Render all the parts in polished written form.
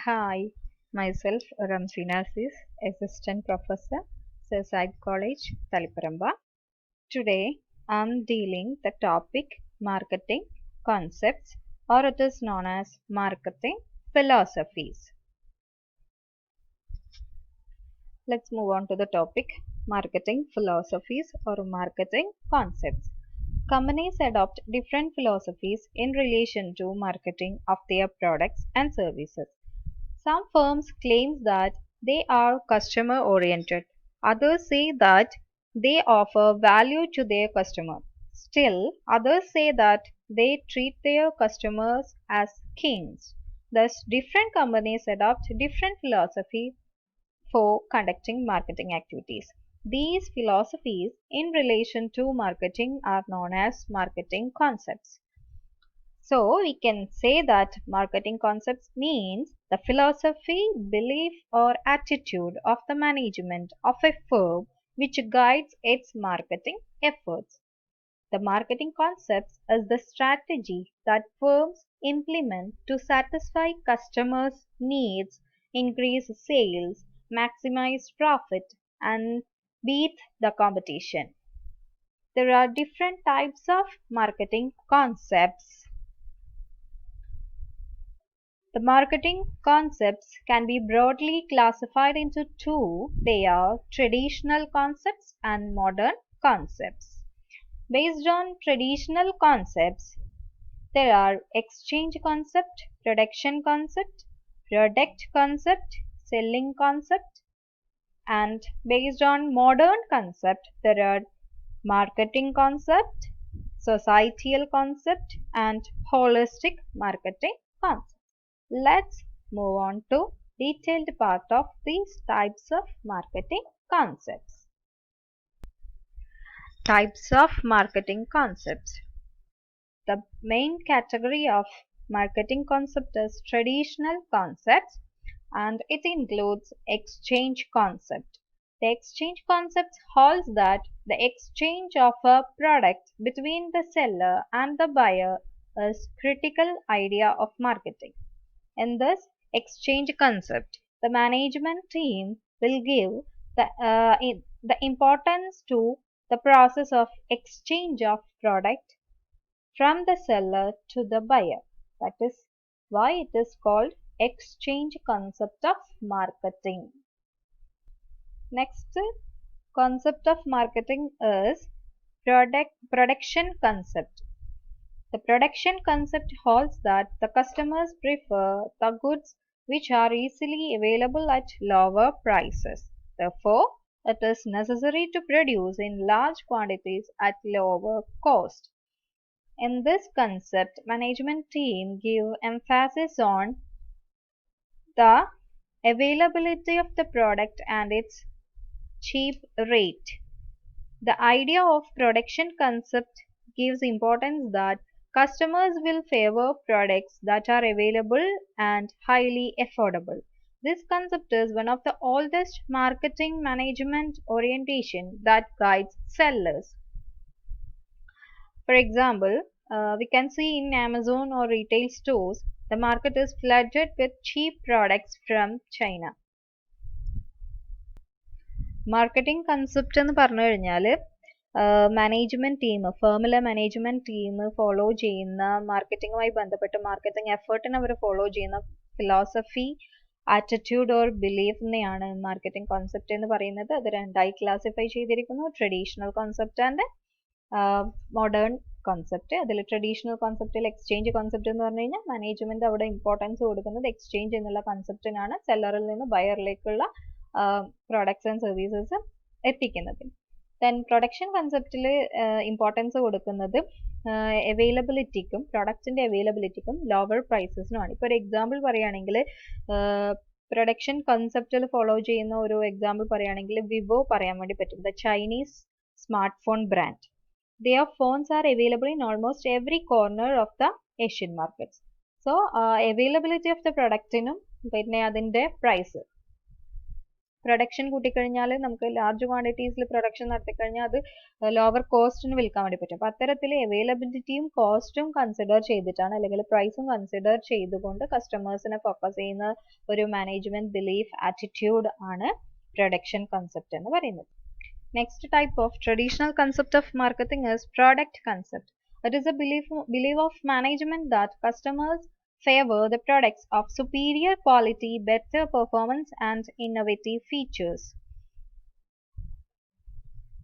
Hi, myself Ramsina Aziz, Assistant Professor, Sir College, Taliparamba. Today, I'm dealing the topic marketing concepts, or it is known as marketing philosophies. Let's move on to the topic marketing philosophies or marketing concepts. Companies adopt different philosophies in relation to marketing of their products and services. Some firms claim that they are customer oriented. Others say that they offer value to their customer. Still, others say that they treat their customers as kings. Thus, different companies adopt different philosophy for conducting marketing activities. These philosophies in relation to marketing are known as marketing concepts. So we can say that marketing concepts means the philosophy, belief or attitude of the management of a firm which guides its marketing efforts. The marketing concepts is the strategy that firms implement to satisfy customers' needs, increase sales, maximize profit and beat the competition. There are different types of marketing concepts. The marketing concepts can be broadly classified into two. They are traditional concepts and modern concepts. Based on traditional concepts, there are exchange concept, production concept, product concept, selling concept, and based on modern concept, there are marketing concept, societal concept, and holistic marketing concept. Let's move on to detailed part of these types of marketing concepts. Types of marketing concepts. The main category of marketing concept is traditional concepts and it includes exchange concept. The exchange concept holds that the exchange of a product between the seller and the buyer is critical idea of marketing. In this exchange concept, the management team will give the importance to the process of exchange of product from the seller to the buyer. That is why it is called exchange concept of marketing. Next concept of marketing is production concept. The production concept holds that the customers prefer the goods which are easily available at lower prices. Therefore, it is necessary to produce in large quantities at lower cost. In this concept, management team give emphasis on the availability of the product and its cheap rate. The idea of production concept gives importance that customers will favor products that are available and highly affordable. This concept is one of the oldest marketing management orientation that guides sellers. For example, we can see in Amazon or retail stores, the market is flooded with cheap products from China. Marketing concept എന്ന് പറഞ്ഞു കഴിഞ്ഞാൽ management team ഫേമിലെ management team follow ചെയ്യുന്ന മാർക്കറ്റിങ്ങുമായി ബന്ധപ്പെട്ട് marketing എഫേർട്ടിന് അവർ follow ചെയ്യുന്ന ഫിലോസഫി ആറ്റിറ്റ്യൂഡ് ഓർ ബിലീഫിനെയാണ് മാർക്കറ്റിംഗ് കോൺസെപ്റ്റ് എന്ന് പറയുന്നത്. അത് രണ്ടായി ക്ലാസിഫൈ ചെയ്തിരിക്കുന്നു, traditional concept and modern concept. അതിൽ ട്രഡീഷണൽ കോൺസെപ്റ്റിൽ എക്സ്ചേഞ്ച് കോൺസെപ്റ്റ് എന്ന് പറഞ്ഞു കഴിഞ്ഞാൽ മാനേജ്മെന്റ് അവിടെ ഇമ്പോർട്ടൻസ് കൊടുക്കുന്നത് എക്സ്ചേഞ്ച് എന്നുള്ള കൺസെപ്റ്റിനാണ്, സെല്ലറിൽ നിന്ന് ബയറിലേക്കുള്ള പ്രോഡക്ട്സ് ആൻഡ് സർവീസസ് എത്തിക്കുന്നത്. ദെൻ പ്രൊഡക്ഷൻ കൺസെപ്റ്റിൽ ഇമ്പോർട്ടൻസ് കൊടുക്കുന്നത് അവൈലബിലിറ്റിക്കും പ്രൊഡക്റ്റിന്റെ അവൈലബിലിറ്റിക്കും ലോവർ പ്രൈസസിനുമാണ്. ഇപ്പോൾ ഒരു എക്സാമ്പിൾ പറയുകയാണെങ്കിൽ പ്രൊഡക്ഷൻ കൺസെപ്റ്റിൽ ഫോളോ ചെയ്യുന്ന ഒരു എക്സാമ്പിൾ പറയുകയാണെങ്കിൽ വിവോ പറയാൻ വേണ്ടി പറ്റും. The Chinese smart phone brand. Their phones are available in almost every corner of the Asian markets. So, availability of the product പിന്നെ അതിന്റെ പ്രൈസ് പ്രൊഡക്ഷൻ കൂട്ടിക്കഴിഞ്ഞാൽ നമുക്ക് ലാർജ് ക്വാണ്ടിറ്റീസിൽ പ്രൊഡക്ഷൻ നടത്തിക്കഴിഞ്ഞാൽ അത് ലോവർ കോസ്റ്റിന് വിൽക്കാൻ വേണ്ടി പറ്റും. അപ്പോൾ അത്തരത്തിൽ അവൈലബിലിറ്റിയും കോസ്റ്റും കൺസിഡർ ചെയ്തിട്ടാണ് അല്ലെങ്കിൽ പ്രൈസും കൺസിഡർ ചെയ്തുകൊണ്ട് കസ്റ്റമേഴ്സിനെ ഫോക്കസ് ചെയ്യുന്ന ഒരു മാനേജ്മെന്റ് ബിലീഫ് ആറ്റിറ്റ്യൂഡ് ആണ് പ്രൊഡക്ഷൻ കൺസെപ്റ്റ് എന്ന് പറയുന്നത്. Next type of traditional concept of marketing is product concept. It is a belief of management that customers favor the products of superior quality, better performance and innovative features.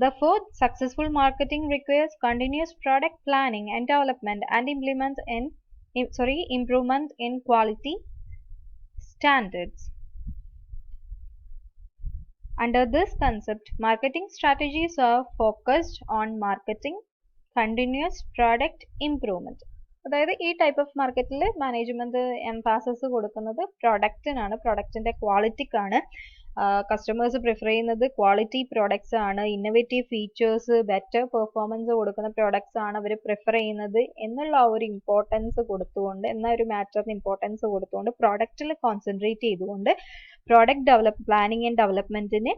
Therefore, successful marketing requires continuous product planning and development and improvement in quality standards. Under this concept, marketing strategies are focused on marketing, continuous product improvement. അതായത് ഈ type of മാർക്കറ്റിൽ management എംഫാസിസ് കൊടുക്കുന്നത് പ്രൊഡക്റ്റിനാണ്, പ്രൊഡക്റ്റിന്റെ ക്വാളിറ്റിക്കാണ്. Customers prefer ചെയ്യുന്നത് quality products ആണ്, innovative features, better performance കൊടുക്കുന്ന products ആണ് അവർ prefer ചെയ്യുന്നത് എന്നുള്ള ഒരു ഇമ്പോർട്ടൻസ് കൊടുത്തുകൊണ്ട്, എന്ന ഒരു മാറ്ററിന് ഇമ്പോർട്ടൻസ് കൊടുത്തുകൊണ്ട് പ്രൊഡക്റ്റിൽ കോൺസെൻട്രേറ്റ് ചെയ്തുകൊണ്ട് പ്രോഡക്റ്റ് പ്ലാനിങ് ആൻഡ് ഡെവലപ്മെന്റിന്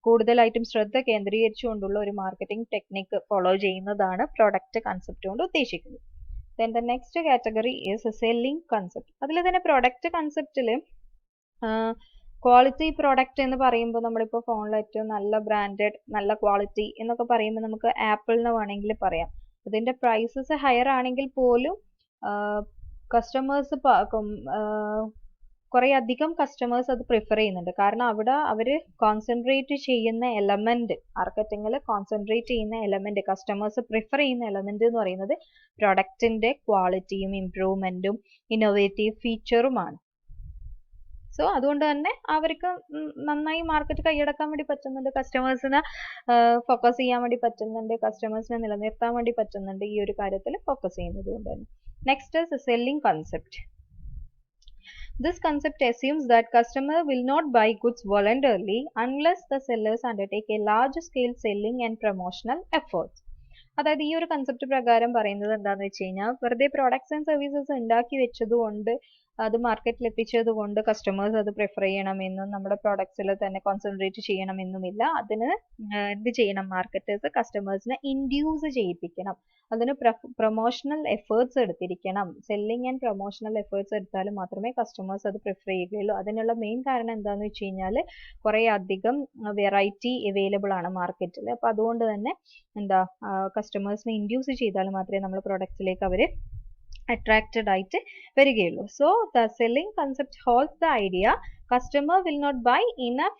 കൂടുതലായിട്ടും ശ്രദ്ധ കേന്ദ്രീകരിച്ചുകൊണ്ടുള്ള ഒരു മാർക്കറ്റിംഗ് ടെക്നിക്ക് ഫോളോ ചെയ്യുന്നതാണ് പ്രൊഡക്റ്റ് കൺസെപ്റ്റ് കൊണ്ട് ഉദ്ദേശിക്കുന്നത്. Then the next category is selling concept. അതിൽ തന്നെ പ്രൊഡക്റ്റ് കൺസെപ്റ്റിൽ ക്വാളിറ്റി പ്രോഡക്റ്റ് എന്ന് പറയുമ്പോൾ നമ്മളിപ്പോൾ ഫോണിൽ ഏറ്റവും നല്ല ബ്രാൻഡഡ് നല്ല ക്വാളിറ്റി എന്നൊക്കെ പറയുമ്പോൾ നമുക്ക് ആപ്പിളിന് വേണമെങ്കിൽ പറയാം. അതിന്റെ പ്രൈസസ് ഹയർ ആണെങ്കിൽ പോലും കസ്റ്റമേഴ്സ് കുറെ അധികം കസ്റ്റമേഴ്സ് അത് പ്രിഫർ ചെയ്യുന്നുണ്ട്. കാരണം അവിടെ അവർ കോൺസെൻട്രേറ്റ് ചെയ്യുന്ന എലമെന്റ്, മാർക്കറ്റിംഗിൽ കോൺസെൻട്രേറ്റ് ചെയ്യുന്ന എലമെന്റ്, കസ്റ്റമേഴ്സ് പ്രിഫർ ചെയ്യുന്ന എലമെന്റ് എന്ന് പറയുന്നത് പ്രൊഡക്റ്റിന്റെ ക്വാളിറ്റിയും ഇംപ്രൂവ്മെന്റും ഇന്നോവേറ്റീവ് ഫീച്ചറുമാണ്. സോ അതുകൊണ്ട് തന്നെ അവർക്ക് നന്നായി മാർക്കറ്റ് കൈയടക്കാൻ വേണ്ടി പറ്റുന്നുണ്ട്, കസ്റ്റമേഴ്സിനെ ഫോക്കസ് ചെയ്യാൻ വേണ്ടി പറ്റുന്നുണ്ട്, കസ്റ്റമേഴ്സിനെ നിലനിർത്താൻ വേണ്ടി പറ്റുന്നുണ്ട് ഈ ഒരു കാര്യത്തിൽ ഫോക്കസ് ചെയ്യുന്നത് കൊണ്ട് തന്നെ. Next is selling concept. This concept assumes that customer will not buy goods voluntarily unless the sellers undertake a large scale selling and promotional efforts. അതായത് ഈ ഒരു കൺസെപ്റ്റ് പ്രകാരം പറയുന്നത് എന്താണെന്ന് വെച്ച് കഴിഞ്ഞാൽ, വെറുതെ പ്രോഡക്ട്സ് ആൻഡ് സർവീസസ് ഉണ്ടാക്കി വെച്ചതുകൊണ്ട് അത് മാർക്കറ്റിൽ എത്തിച്ചത് കൊണ്ട് കസ്റ്റമേഴ്സ് അത് പ്രിഫർ ചെയ്യണമെന്നും നമ്മുടെ പ്രോഡക്ട്സിൽ തന്നെ കോൺസെൻട്രേറ്റ് ചെയ്യണമെന്നുമില്ല. അതിന് എന്ത് ചെയ്യണം, മാർക്കറ്റേഴ്സ് കസ്റ്റമേഴ്സിനെ ഇൻഡ്യൂസ് ചെയ്യിപ്പിക്കണം, അതിന് പ്രൊമോഷണൽ എഫേർട്സ് എടുത്തിരിക്കണം. സെല്ലിംഗ് ആൻഡ് പ്രൊമോഷണൽ എഫേർട്സ് എടുത്താൽ മാത്രമേ കസ്റ്റമേഴ്സ് അത് പ്രിഫർ ചെയ്യുകയുള്ളൂ. അതിനുള്ള മെയിൻ കാരണം എന്താണെന്ന് വെച്ച് കഴിഞ്ഞാൽ കുറേ അധികം വെറൈറ്റി അവൈലബിൾ ആണ് മാർക്കറ്റിൽ. അപ്പോൾ അതുകൊണ്ട് തന്നെ കസ്റ്റമേഴ്സിനെ ഇൻഡ്യൂസ് ചെയ്താൽ മാത്രമേ നമ്മുടെ പ്രൊഡക്ട്സിലേക്ക് അവർ attracted ആയിട്ട് വരികയുള്ളൂ. So the selling concept holds the idea customer will not buy enough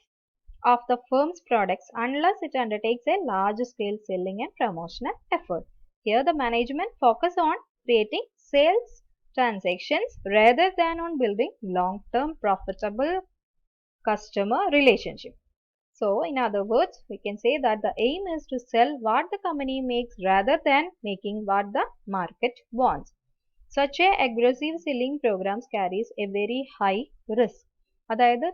of the firm's products unless it undertakes a large scale selling and promotional effort. Here the management focus on creating sales transactions rather than on building long term profitable customer relationship. So in other words, we can say that the aim is to sell what the company makes rather than making what the market wants. Such a aggressive selling programs carries a very high risk. അതായത്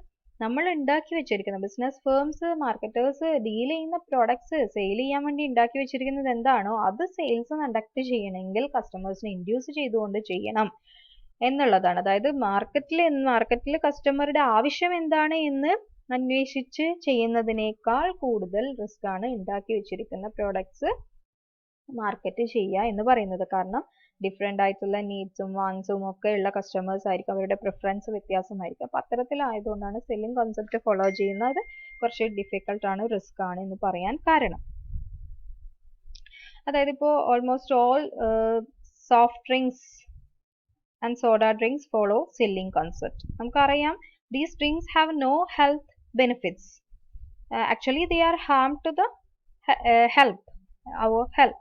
നമ്മൾ ഉണ്ടാക്കി വെച്ചിരിക്കുന്ന business firms, marketers deal ചെയ്യുന്ന products sale ചെയ്യാൻ വേണ്ടി ഉണ്ടാക്കി വെച്ചിരിക്കുന്നത് എന്താണോ അത് സെയിൽസ് കണ്ടക്ട് ചെയ്യണമെങ്കിൽ കസ്റ്റമേഴ്സിനെ ഇൻഡ്യൂസ് ചെയ്തുകൊണ്ട് ചെയ്യണം എന്നുള്ളതാണ്. അതായത് മാർക്കറ്റിൽ കസ്റ്റമറുടെ ആവശ്യം എന്താണ് എന്ന് അന്വേഷിച്ച് ചെയ്യുന്നതിനേക്കാൾ കൂടുതൽ റിസ്ക് ആണ് ഉണ്ടാക്കി വെച്ചിരിക്കുന്ന പ്രോഡക്ട്സ് മാർക്കറ്റ് ചെയ്യുക എന്ന് പറയുന്നത്. കാരണം ഡിഫറെൻ്റ് ആയിട്ടുള്ള നീഡ്സും വാങ്സും ഒക്കെ ഉള്ള കസ്റ്റമേഴ്സ് ആയിരിക്കും, അവരുടെ പ്രിഫറൻസ് വ്യത്യാസമായിരിക്കും. അപ്പം അത്തരത്തിലായതുകൊണ്ടാണ് സെല്ലിംഗ് കോൺസെപ്റ്റ് ഫോളോ ചെയ്യുന്നത് കുറച്ച് ഡിഫിക്കൽട്ട് ആണ്, റിസ്ക് ആണ് എന്ന് പറയാൻ കാരണം. അതായത് ഇപ്പോൾ almost all soft drinks and soda drinks follow selling concept. നമുക്കറിയാം these drinks have no health benefits. Actually they are harm to the our health.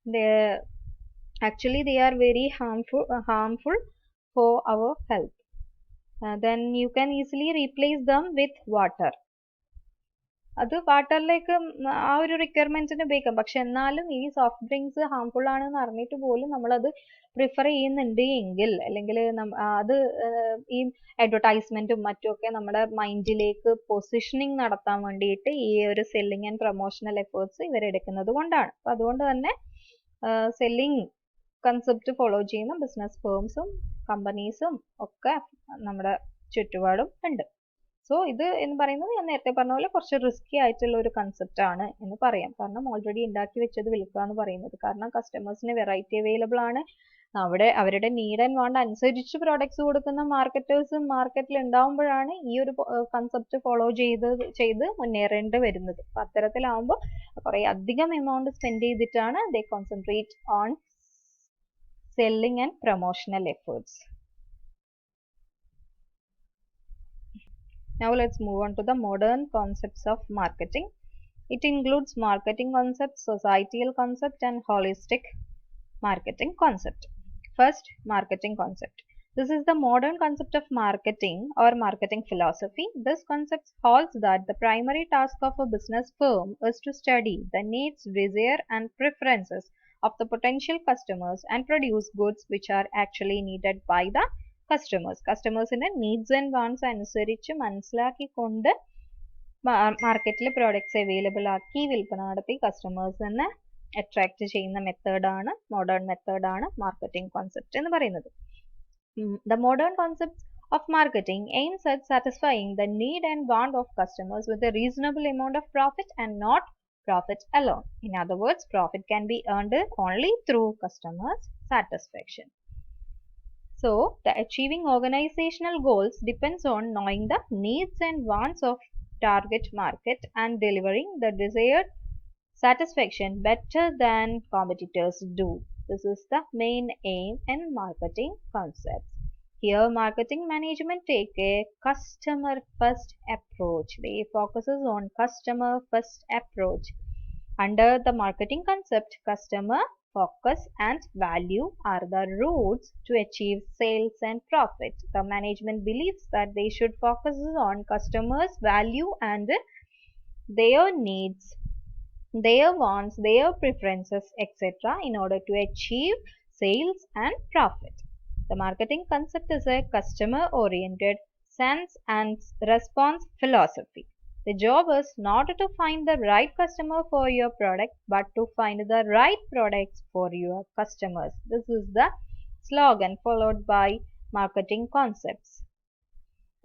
They are very harmful for our health. Then you can easily replace them with water. അത് വാട്ടറിലേക്ക് ആ ഒരു റിക്വയർമെന്റ്സിന് ഉപയോഗിക്കാം. പക്ഷെ എന്നാലും ഈ soft drinks harmful ആണെന്ന് അറിഞ്ഞിട്ട് പോലും നമ്മളത് പ്രിഫർ ചെയ്യുന്നുണ്ട് എങ്കിൽ, അല്ലെങ്കിൽ അത് ഈ അഡ്വർടൈസ്മെന്റും മറ്റുമൊക്കെ നമ്മുടെ മൈൻഡിലേക്ക് പൊസിഷനിങ് നടത്താൻ വേണ്ടിയിട്ട് ഈ ഒരു സെല്ലിംഗ് ആൻഡ് പ്രൊമോഷണൽ എഫേർട്സ് ഇവരെടുക്കുന്നത് കൊണ്ടാണ്. അപ്പം അതുകൊണ്ട് തന്നെ സെല്ലിംഗ് കൺസെപ്റ്റ് ഫോളോ ചെയ്യുന്ന ബിസിനസ് ഫേംസും കമ്പനീസും ഒക്കെ നമ്മുടെ ചുറ്റുപാടും ഉണ്ട്. സോ ഇത് എന്ന് പറയുന്നത് ഞാൻ നേരത്തെ പറഞ്ഞ പോലെ കുറച്ച് റിസ്കി ആയിട്ടുള്ള ഒരു കൺസെപ്റ്റ് ആണ് എന്ന് പറയാം. കാരണം ഓൾറെഡി ഉണ്ടാക്കി വെച്ചത് വിൽക്കുക എന്ന് പറയുന്നത്. കാരണം കസ്റ്റമേഴ്സിന് വെറൈറ്റി അവൈലബിൾ ആണ്. അവരുടെ നീഡ് ആൻഡ് വാണ്ട് അനുസരിച്ച് പ്രോഡക്ട്സ് കൊടുക്കുന്ന മാർക്കറ്റേഴ്സും മാർക്കറ്റിൽ ഉണ്ടാവുമ്പോഴാണ് ഈ ഒരു കൺസെപ്റ്റ് ഫോളോ ചെയ്ത് മുന്നേറേണ്ടി വരുന്നത്. അപ്പൊ അത്തരത്തിലാവുമ്പോൾ കുറെ അധികം എമൗണ്ട് സ്പെൻഡ് ചെയ്തിട്ടാണ് they concentrate on selling and promotional efforts. Now let's move on to the modern concepts of marketing. It includes marketing concept, societal concept and holistic marketing concept. First, marketing concept. This is the modern concept of marketing or marketing philosophy. This concept holds that the primary task of a business firm is to study the needs, desire and preferences of the potential customers and produce goods which are actually needed by the customers. കസ്റ്റമേഴ്സിന്റെ needs and wants അനുസരിച്ച് മനസ്സിലാക്കിക്കൊണ്ട് മാർക്കറ്റിൽ products available ആക്കി വിൽപ്പന നടത്തി കസ്റ്റമേഴ്സിനെ attract ചെയ്യുന്ന മെത്തേഡാണ് മോഡേൺ മെത്തേഡാണ് മാർക്കറ്റിംഗ് കോൺസെപ്റ്റ് എന്ന് പറയുന്നത്. The modern concept of marketing aims at satisfying the need and want of customers with a reasonable amount of profit and not profit alone. In other words, profit can be earned only through customers' satisfaction. So, the achieving organizational goals depends on knowing the needs and wants of target market and delivering the desired satisfaction better than competitors do. This is the main aim in marketing concepts. Here, marketing management take a customer first approach. They focuses on customer first approach. Under the marketing concept, customer focus and value are the roots to achieve sales and profit. The management believes that they should focus on customers' value and their needs, their wants, their preferences, etc. in order to achieve sales and profit. The marketing concept is a customer-oriented sense and response philosophy. The job is not to find the right customer for your product, but to find the right products for your customers. This is the slogan followed by marketing concepts.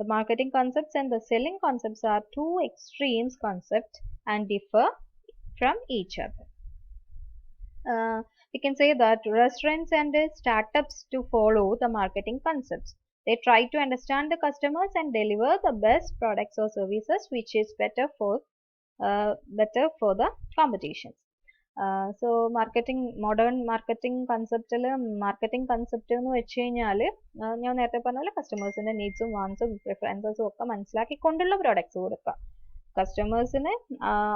The marketing concepts and the selling concepts are two extremes concepts and differ from each other. We can say that restaurants and startups to follow the marketing concepts. They try to understand the customers and deliver the best products or services which is better for the competitions. So modern marketing conceptൽ marketing concept എന്ന് വെച്ച് കഴിഞ്ഞാൽ ഞാൻ നേരത്തെ പറഞ്ഞ പോലെ കസ്റ്റമേഴ്സിന്റെ നീഡ്സും വാണ്ട്സും പ്രിഫറൻസസും ഒക്കെ മനസ്സിലാക്കിക്കൊണ്ടുള്ള products കൊടുക്കുക. കസ്റ്റമേഴ്സിന്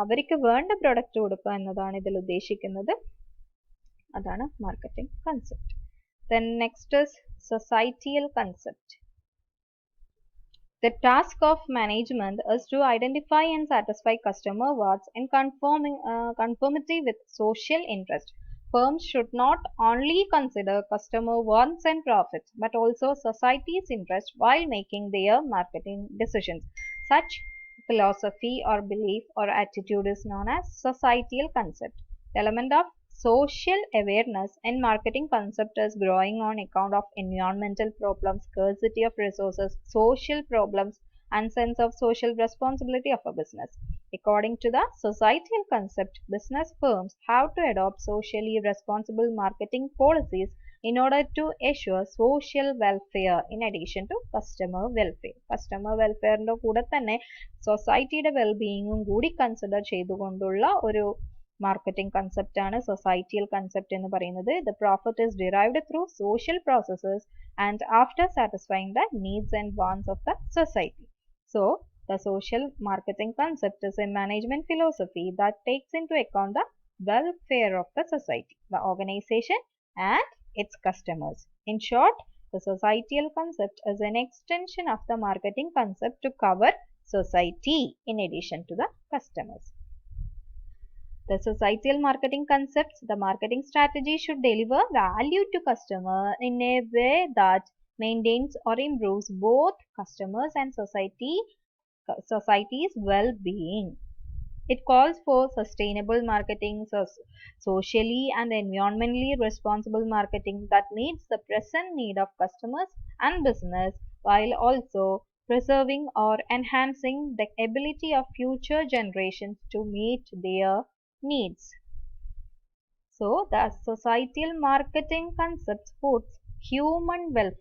അവർക്ക് വേണ്ട പ്രോഡക്റ്റ് കൊടുക്കുക എന്നതാണ് ഇതിൽ ഉദ്ദേശിക്കുന്നത്. അതാണ് marketing concept. Then next is societal concept. The task of management is to identify and satisfy customer wants in conformity with social interest. Firms should not only consider customer wants and profits, but also society's interest while making their marketing decisions. Such philosophy or belief or attitude is known as societal concept. The element of social awareness in marketing concept is growing on account of environmental problems, scarcity of resources, social problems, and sense of social responsibility of a business. According to the societal concept, business firms have to adopt socially responsible marketing policies in order to assure social welfare in addition to customer welfare. Customer welfare ന്റെ കൂടെ തന്നെ സൊസൈറ്റിയുടെ വെൽബീയിങ്ങും കൂടി consider ചെയ്തുകൊണ്ടുള്ള ഒരു marketing concept ആണ് societal concept എന്ന് പറയുന്നത്. The profit is derived through social processes and after satisfying the needs and wants of the society. So, the social marketing concept is a management philosophy that takes into account the welfare of the society, the organization and its customers. In short, the societal concept is an extension of the marketing concept to cover society in addition to the customers. The societal marketing concepts, the marketing strategy should deliver value to customer in a way that maintains or improves both customers and society's well-being. It calls for sustainable marketing, socially and environmentally responsible marketing that meets the present need of customers and business while also preserving or enhancing the ability of future generations to meet their needs. So, the societal marketing concept puts human welfare